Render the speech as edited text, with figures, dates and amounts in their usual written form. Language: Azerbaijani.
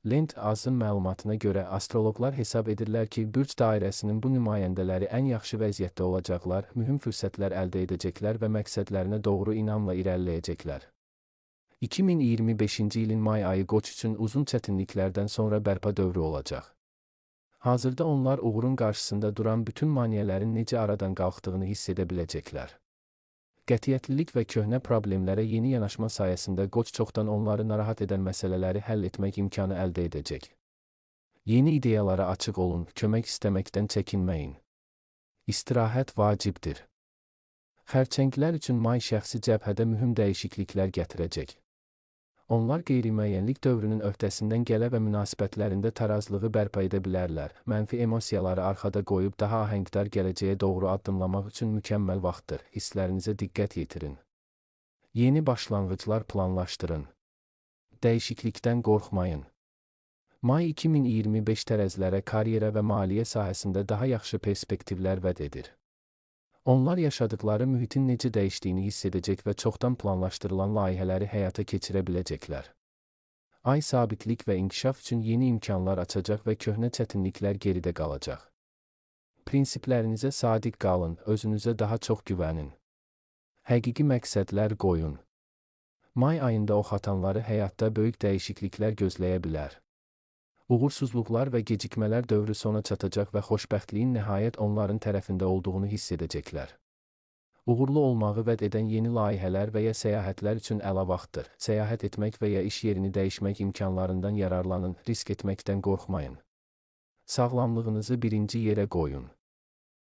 Lent azın məlumatına görə astroloqlar hesab edirlər ki, bürc dairəsinin bu nümayəndələri ən yaxşı vəziyyətdə olacaqlar, mühüm fürsətlər əldə edəcəklər və məqsədlərinə doğru inamla irəliləyəcəklər. 2025-ci ilin may ayı Qoç üçün uzun çətinliklərdən sonra bərpa dövrü olacaq. Hazırda onlar uğurun qarşısında duran bütün maneələrin necə aradan qalxdığını hiss edə biləcəklər. Qətiyyətlilik və köhnə problemlərə yeni yanaşma sayəsində Qoç çoxdan onları narahat edən məsələləri həll etmək imkanı əldə edəcək. Yeni ideyalara açıq olun, kömək istəməkdən çəkinməyin. İstirahət vacibdir. Xərçənglər üçün may şəxsi cəbhədə mühüm dəyişikliklər gətirəcək. Onlar qeyri-müəyyənlik dövrünün öhdəsindən gələ və münasibətlərində tarazlığı bərpa edə bilərlər. Mənfi emosiyaları arxada qoyub daha ahəngdar gələcəyə doğru addımlamaq üçün mükəmməl vaxtdır. Hisslərinizə diqqət yetirin. Yeni başlanğıclar planlaşdırın. Dəyişiklikdən qorxmayın. May 2025 tərəzilərə karyera və maliyyə sahəsində daha yaxşı perspektivlər vəd edir. Onlar yaşadıkları mühitin necə dəyişdiyini hiss edəcək və çoxdan planlaşdırılan layihələri həyata keçirə biləcəklər. Ay sabitlik və inkişaf üçün yeni imkanlar açacaq və köhnə çətinliklər geridə qalacaq. Prinsiplərinizə sadiq qalın, özünüzə daha çox güvənin. Həqiqi məqsədlər qoyun. May ayında ox atanları həyatda böyük dəyişikliklər gözləyə bilər. Uğursuzluqlar və gecikmələr dövrü sona çatacaq və xoşbəxtliyin nəhayət onların tərəfində olduğunu hiss edəcəklər. Uğurlu olmağı vəd edən yeni layihələr və ya səyahətlər üçün əla vaxtdır. Səyahət etmək və ya iş yerini dəyişmək imkanlarından yararlanın, risk etməkdən qorxmayın. Sağlamlığınızı birinci yerə qoyun.